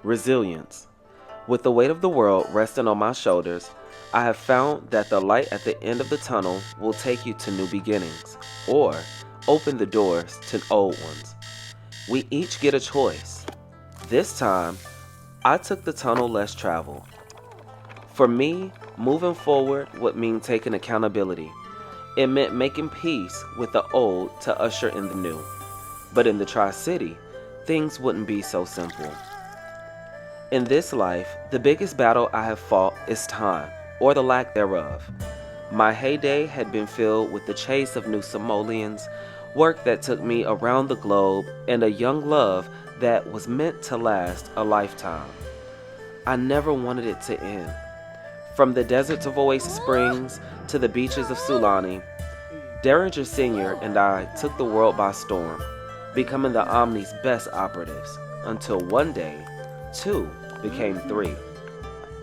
Resilience. With the weight of the world resting on my shoulders, I have found that the light at the end of the tunnel will take you to new beginnings, or open the doors to old ones. We each get a choice. This time, I took the tunnel less traveled. For me, moving forward would mean taking accountability. It meant making peace with the old to usher in the new. But in the Tri-City, things wouldn't be so simple. In this life, the biggest battle I have fought is time, or the lack thereof. My heyday had been filled with the chase of new simoleons, work that took me around the globe, and a young love that was meant to last a lifetime. I never wanted it to end. From the deserts of Oasis Springs to the beaches of Sulani, Derringer Sr. and I took the world by storm, becoming the Omni's best operatives, until one day, 2 became 3.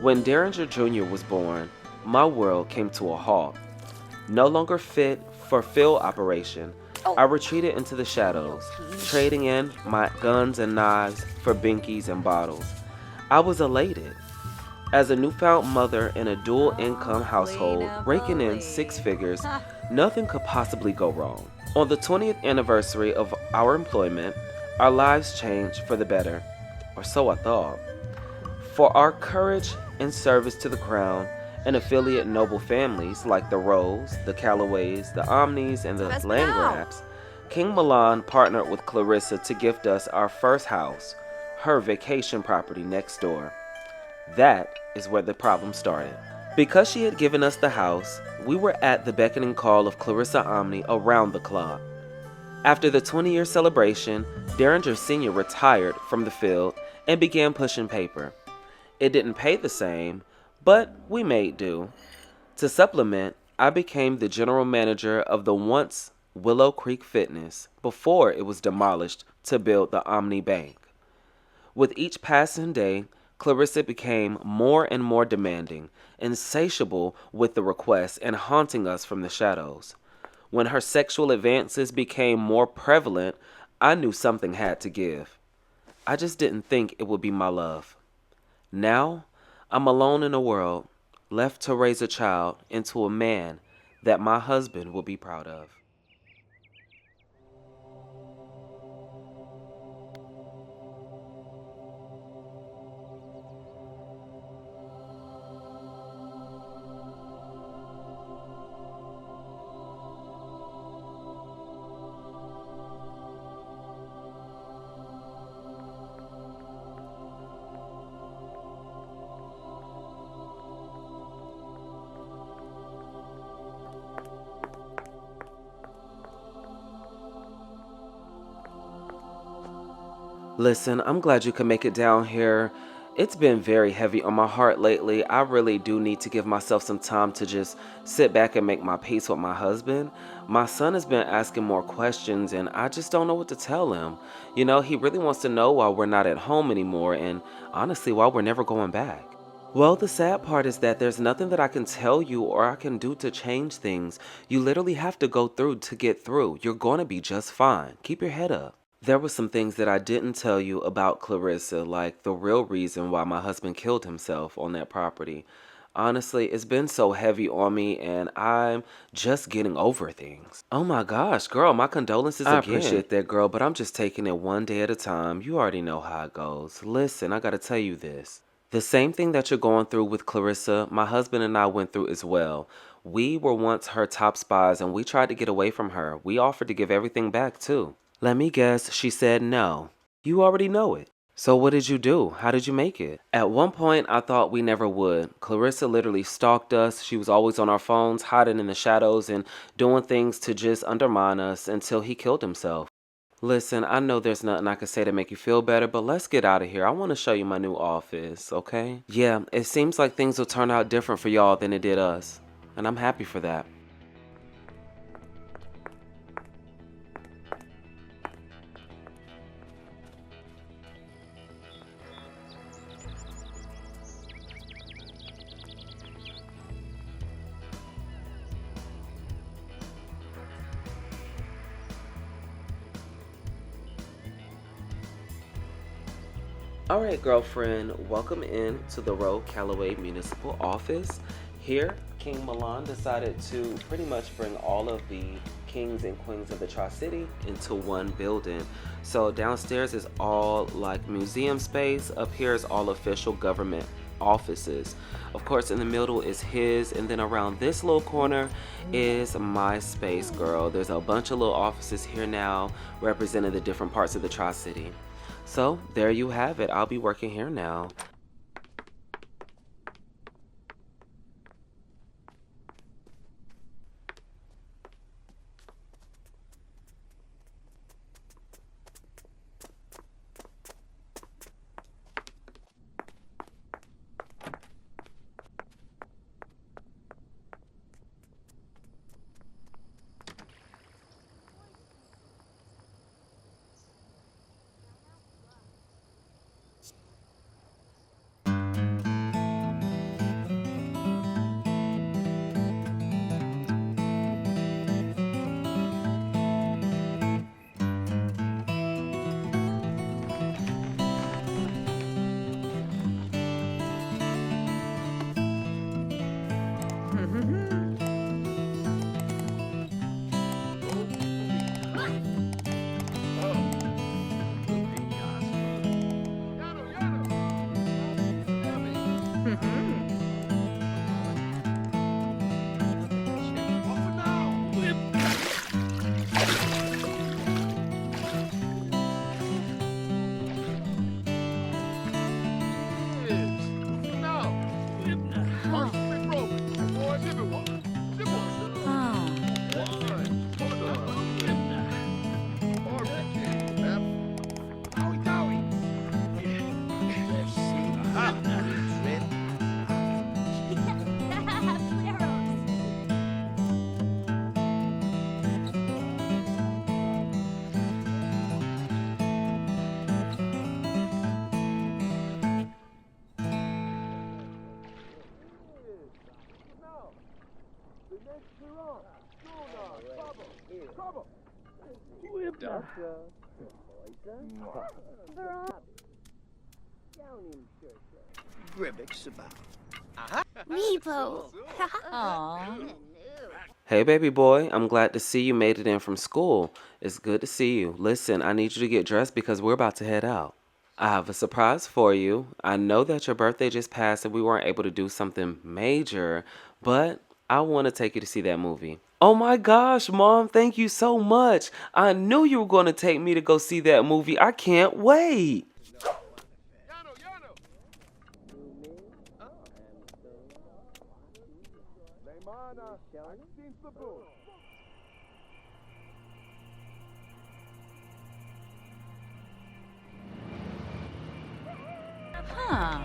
When Derringer Jr. was born, my world came to a halt. No longer fit for field operation, I retreated into the shadows, trading in my guns and knives for binkies and bottles. I was elated. As a newfound mother in a dual-income household, raking in 6 figures, nothing could possibly go wrong. On the 20th anniversary of our employment, our lives changed for the better, or so I thought. For our courage and service to the crown and affiliate noble families like the Rose, the Callaways, the Omnis, and the Landgrabs, King Milan partnered with Clarissa to gift us our first house, her vacation property next door. That is where the problem started. Because she had given us the house, we were at the beckoning call of Clarissa Omni around the clock. After the 20-year celebration, Derringer Sr. retired from the field and began pushing paper. It didn't pay the same, but we made do. To supplement, I became the general manager of the once Willow Creek Fitness before it was demolished to build the Omni Bank. With each passing day, Clarissa became more and more demanding, insatiable with the requests, and haunting us from the shadows. When her sexual advances became more prevalent, I knew something had to give. I just didn't think it would be my love. Now, I'm alone in a world, left to raise a child into a man that my husband will be proud of. Listen, I'm glad you could make it down here. It's been very heavy on my heart lately. I really do need to give myself some time to just sit back and make my peace with my husband. My son has been asking more questions and I just don't know what to tell him. You know, he really wants to know why we're not at home anymore and honestly why we're never going back. Well, the sad part is that there's nothing that I can tell you or I can do to change things. You literally have to go through to get through. You're going to be just fine. Keep your head up. There were some things that I didn't tell you about Clarissa, like the real reason why my husband killed himself on that property. Honestly, it's been so heavy on me and I'm just getting over things. Oh my gosh, girl, my condolences again. I appreciate that, girl, but I'm just taking it one day at a time. You already know how it goes. Listen, I gotta tell you this. The same thing that you're going through with Clarissa, my husband and I went through as well. We were once her top spies and we tried to get away from her. We offered to give everything back too. Let me guess, she said no. You already know it. So what did you do? How did you make it? At one point, I thought we never would. Clarissa literally stalked us. She was always on our phones, hiding in the shadows and doing things to just undermine us until he killed himself. Listen, I know there's nothing I can say to make you feel better, but let's get out of here. I want to show you my new office, okay? Yeah, it seems like things will turn out different for y'all than it did us. And I'm happy for that. Alright, girlfriend, welcome in to the Roe Callaway Municipal Office. Here, King Milan decided to pretty much bring all of the kings and queens of the Tri-City into one building. So downstairs is all like museum space. Up here is all official government offices. Of course, in the middle is his, and then around this little corner is my space, girl. There's a bunch of little offices here now representing the different parts of the Tri-City. So there you have it. I'll be working here now. Meepo. Hey baby boy, I'm glad to see you made it in from school. It's good to see you. Listen, I need you to get dressed because we're about to head out. I have a surprise for you. I know that your birthday just passed and we weren't able to do something major, but I want to take you to see that movie. Oh my gosh, Mom, thank you so much. I knew you were going to take me to go see that movie. I can't wait. Huh.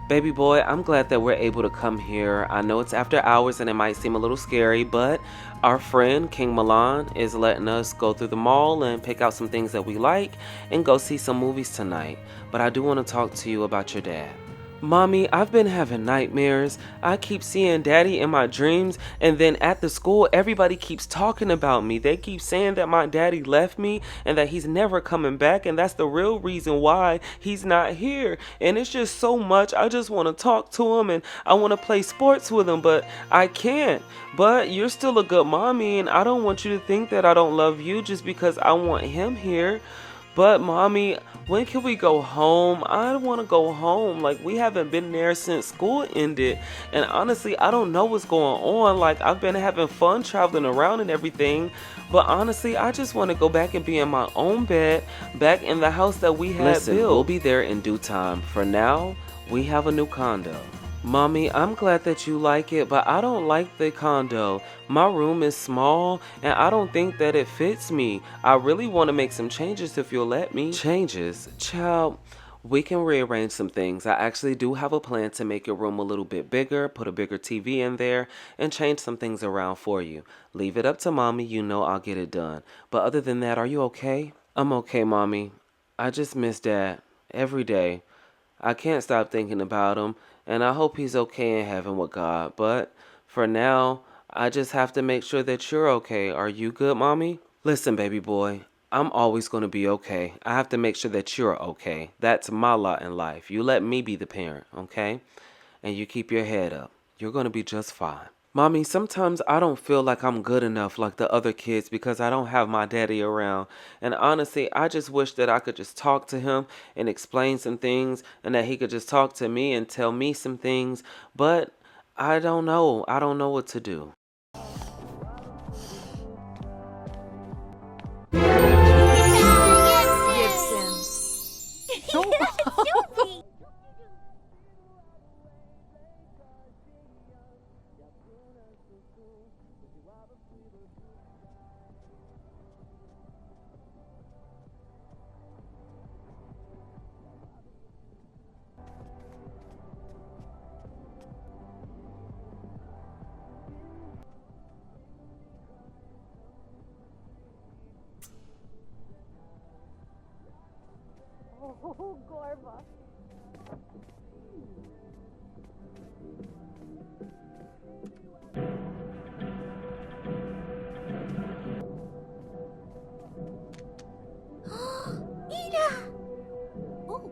Baby boy, I'm glad that we're able to come here. I know it's after hours and it might seem a little scary, but our friend King Milan is letting us go through the mall and pick out some things that we like and go see some movies tonight. But I do want to talk to you about your dad. Mommy, I've been having nightmares. I keep seeing Daddy in my dreams, and then at the school, everybody keeps talking about me. They keep saying that my daddy left me and that he's never coming back, and that's the real reason why he's not here. And it's just so much. I just want to talk to him and I want to play sports with him, but I can't. But you're still a good mommy, and I don't want you to think that I don't love you just because I want him here. But mommy, when can we go home? I want to go home. Like, we haven't been there since school ended. And honestly, I don't know what's going on. Like, I've been having fun traveling around and everything. But honestly, I just want to go back and be in my own bed, back in the house that we had built. We'll be there in due time. For now, we have a new condo. Mommy, I'm glad that you like it, but I don't like the condo. My room is small, and I don't think that it fits me. I really want to make some changes if you'll let me. Changes? Child, we can rearrange some things. I actually do have a plan to make your room a little bit bigger, put a bigger TV in there, and change some things around for you. Leave it up to Mommy, you know I'll get it done. But other than that, are you okay? I'm okay, Mommy. I just miss Dad every day. I can't stop thinking about him, and I hope he's okay in heaven with God. But for now, I just have to make sure that you're okay. Are you good, Mommy? Listen, baby boy, I'm always going to be okay. I have to make sure that you're okay. That's my lot in life. You let me be the parent, okay? And you keep your head up. You're going to be just fine. Mommy, sometimes I don't feel like I'm good enough like the other kids because I don't have my daddy around. And honestly, I just wish that I could just talk to him and explain some things and that he could just talk to me and tell me some things. But I don't know. I don't know what to do. Oh, Gorba. Ida! Oh.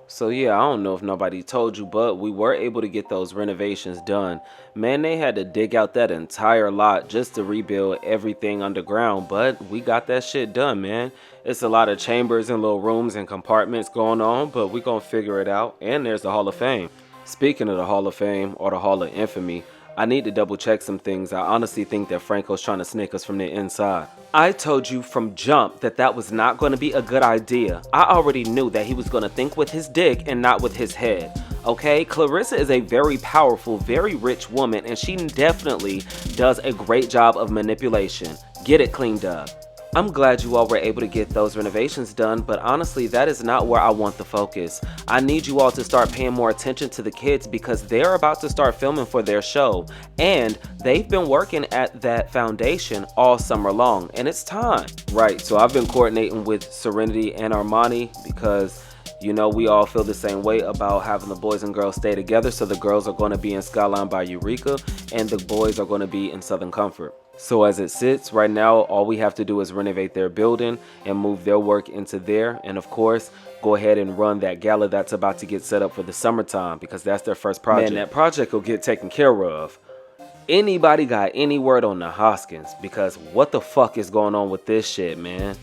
So yeah, I don't know if nobody told you, but we were able to get those renovations done. Man, they had to dig out that entire lot just to rebuild everything underground, but we got that shit done, man. It's a lot of chambers and little rooms and compartments going on, but we gonna figure it out. And there's the Hall of Fame. Speaking of the Hall of Fame, or the Hall of Infamy, I need to double check some things. I honestly think that Franco's trying to snake us from the inside. I told you from jump that that was not going to be a good idea. I already knew that he was going to think with his dick and not with his head. Okay, Clarissa is a very powerful, very rich woman, and she definitely does a great job of manipulation. Get it cleaned up. I'm glad you all were able to get those renovations done, but honestly, that is not where I want the focus. I need you all to start paying more attention to the kids because they're about to start filming for their show, and they've been working at that foundation all summer long, and it's time. Right, so I've been coordinating with Serenity and Armani because you know, we all feel the same way about having the boys and girls stay together. So the girls are going to be in Skyline by Eureka and the boys are going to be in Southern Comfort. So as it sits right now, all we have to do is renovate their building and move their work into there. And of course, go ahead and run that gala that's about to get set up for the summertime because that's their first project. Man, that project will get taken care of. Anybody got any word on the Hoskins? Because what the fuck is going on with this shit, man?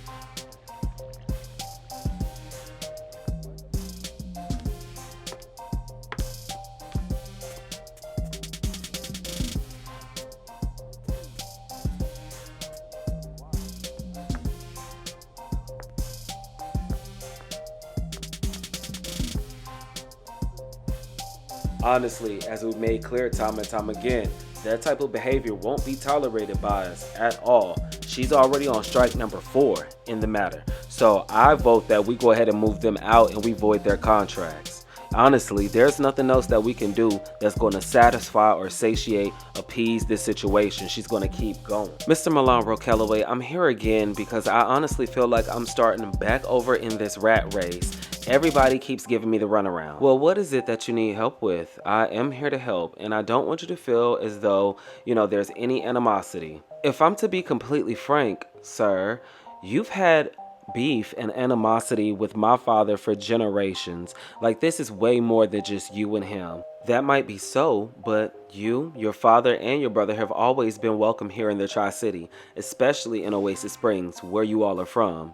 Honestly, as we've made clear time and time again, that type of behavior won't be tolerated by us at all. She's already on strike number 4 in the matter. So I vote that we go ahead and move them out and we void their contracts. Honestly, there's nothing else that we can do that's going to satisfy or satiate, appease this situation. She's going to keep going. Mr. Milan Roquellaway, I'm here again because I honestly feel like I'm starting back over in this rat race. Everybody keeps giving me the runaround. Well, what is it that you need help with? I am here to help, and I don't want you to feel as though, there's any animosity. If I'm to be completely frank, sir, you've had beef and animosity with my father for generations. Like, this is way more than just you and him. That might be so, but you, your father, and your brother have always been welcome here in the Tri-City, especially in Oasis Springs, where you all are from.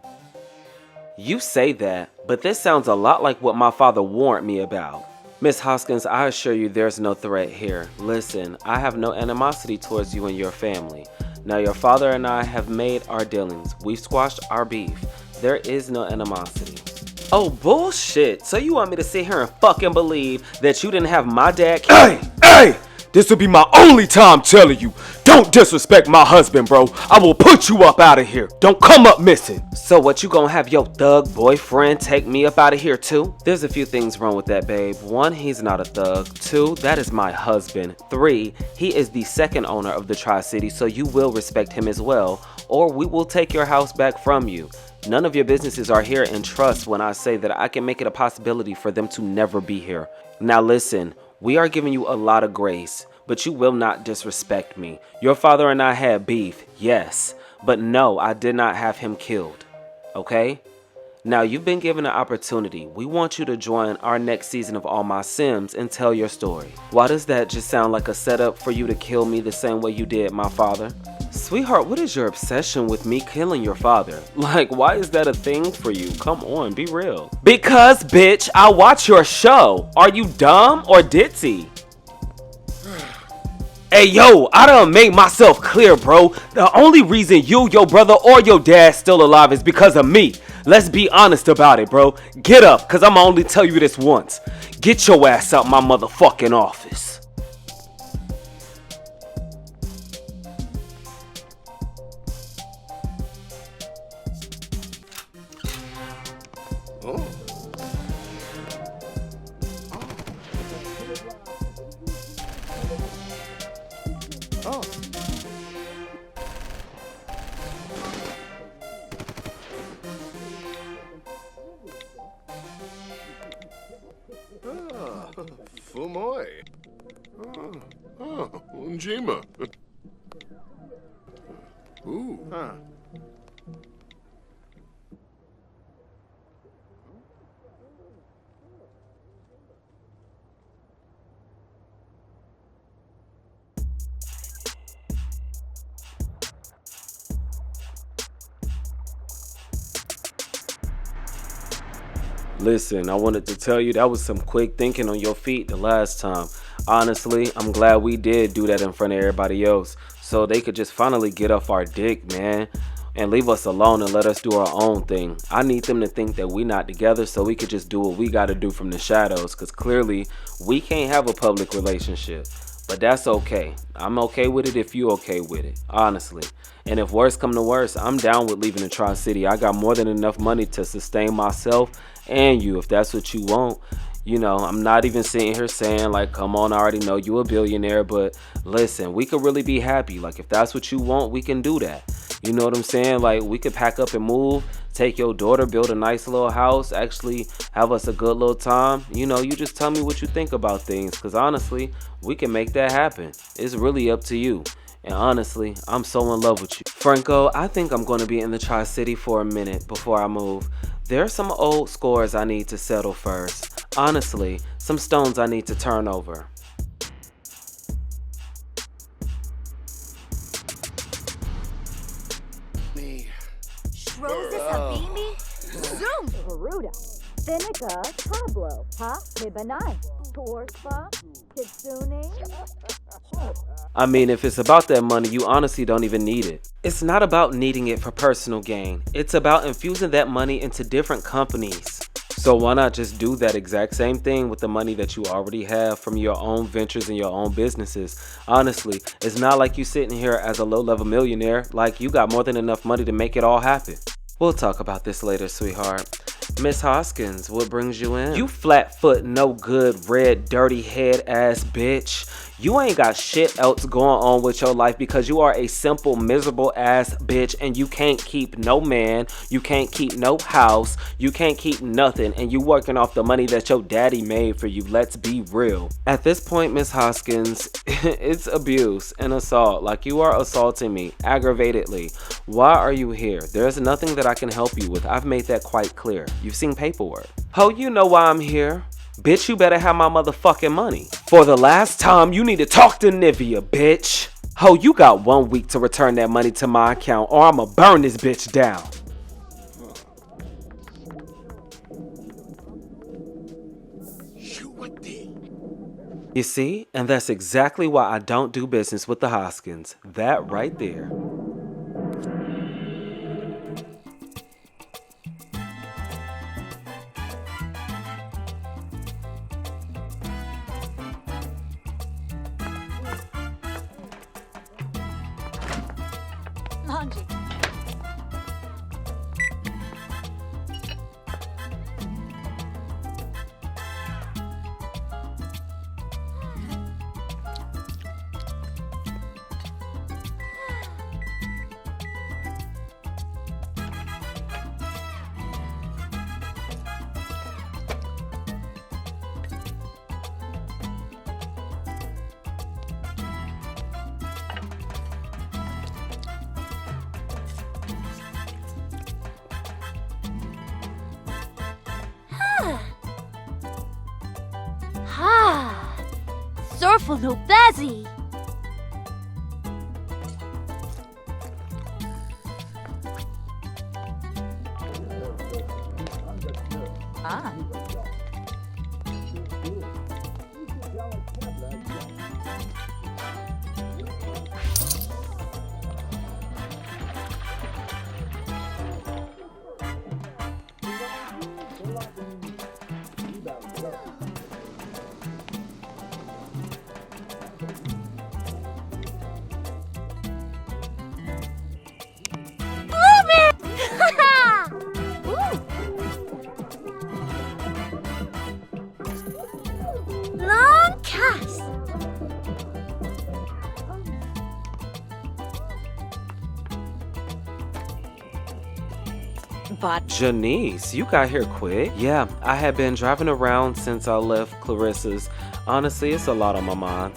You say that, but this sounds a lot like what my father warned me about. Miss Hoskins, I assure you there's no threat here. Listen, I have no animosity towards you and your family. Now, your father and I have made our dealings. We've squashed our beef. There is no animosity. Oh, bullshit. So you want me to sit here and fucking believe that you didn't have my dad? Hey! This will be my only time telling you. Don't disrespect my husband, bro. I will put you up out of here. Don't come up missing. So what, you gonna have your thug boyfriend take me up out of here too? There's a few things wrong with that, babe. 1, he's not a thug. 2, that is my husband. 3, he is the second owner of the Tri-City, so you will respect him as well, or we will take your house back from you. None of your businesses are here, and trust when I say that I can make it a possibility for them to never be here. Now listen, we are giving you a lot of grace, but you will not disrespect me. Your father and I had beef, yes, but no, I did not have him killed, okay? Now, you've been given an opportunity. We want you to join our next season of All My Sims and tell your story. Why does that just sound like a setup for you to kill me the same way you did my father? Sweetheart, what is your obsession with me killing your father? Like, why is that a thing for you? Come on, be real. Because, bitch, I watch your show. Are you dumb or ditzy? Hey, yo, I done made myself clear, bro. The only reason you, your brother, or your dad still alive is because of me. Let's be honest about it, bro. Get up, because I'ma only tell you this once. Get your ass out my motherfucking office. Fumoy. Unjima. Ooh. Huh. Listen, I wanted to tell you that was some quick thinking on your feet the last time. Honestly, I'm glad we did do that in front of everybody else, so they could just finally get off our dick, man, and leave us alone and let us do our own thing. I need them to think that we not together so we could just do what we gotta do from the shadows, because clearly we can't have a public relationship. But that's okay. I'm okay with it if you okay with it, honestly. And if worse come to worse, I'm down with leaving the Tri-City. I got more than enough money to sustain myself and you if that's what you want. You know, I'm not even sitting here saying like, come on, I already know you a billionaire, but listen, we could really be happy. Like, if that's what you want, we can do that. You know what I'm saying? Like, we could pack up and move, take your daughter, build a nice little house, actually have us a good little time. You know, you just tell me what you think about things, because honestly, we can make that happen. It's really up to you. And honestly, I'm so in love with you. Franco, I think I'm going to be in the Tri-City for a minute before I move. There are some old scores I need to settle first. Honestly, some stones I need to turn over. Rosa Sabini, Zoom, Garuda, Seneca, Pablo, Ha, Hibanai, Torfa, Kitsune. I mean, if it's about that money, you honestly don't even need it. It's not about needing it for personal gain. It's about infusing that money into different companies. So why not just do that exact same thing with the money that you already have from your own ventures and your own businesses? Honestly, it's not like you sitting here as a low-level millionaire. Like, you got more than enough money to make it all happen. We'll talk about this later, sweetheart. Miss Hoskins, what brings you in? You flat foot, no good, red, dirty head ass bitch. You ain't got shit else going on with your life because you are a simple, miserable ass bitch and you can't keep no man, you can't keep no house, you can't keep nothing, and you working off the money that your daddy made for you. Let's be real. At this point, Miss Hoskins, it's abuse and assault. Like, you are assaulting me aggravatedly. Why are you here? There's nothing that I can help you with. I've made that quite clear. You've seen paperwork. Ho, you know why I'm here. Bitch, you better have my motherfucking money. For the last time, you need to talk to Nivea, bitch. Ho, you got 1 week to return that money to my account or I'ma burn this bitch down. You see? And that's exactly why I don't do business with the Hoskins. That right there. Laundry. Ha! Surfer no Bazzy! Ah. Long cast. But Janice, you got here quick. Yeah, I had been driving around since I left Clarissa's. Honestly, it's a lot on my mind.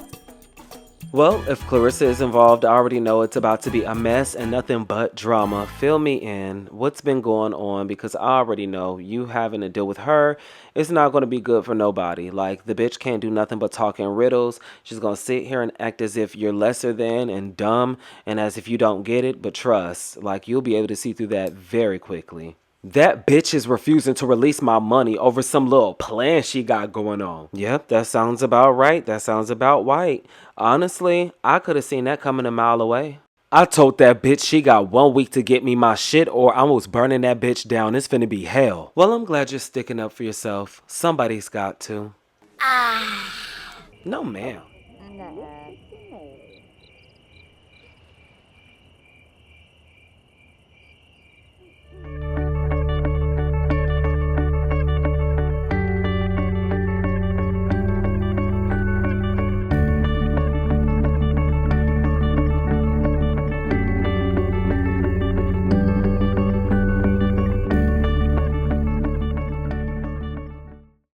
Well, if Clarissa is involved, I already know it's about to be a mess and nothing but drama. Fill me in. What's been going on? Because I already know you having to deal with her. It's not going to be good for nobody. Like, the bitch can't do nothing but talk in riddles. She's going to sit here and act as if you're lesser than and dumb and as if you don't get it. But trust, like, you'll be able to see through that very quickly. That bitch is refusing to release my money over some little plan she got going on. Yep, that sounds about right. That sounds about white. Honestly, I could have seen that coming a mile away. I told that bitch she got 1 week to get me my shit or I was burning that bitch down. It's finna be hell. Well, I'm glad you're sticking up for yourself. Somebody's got to. No, ma'am.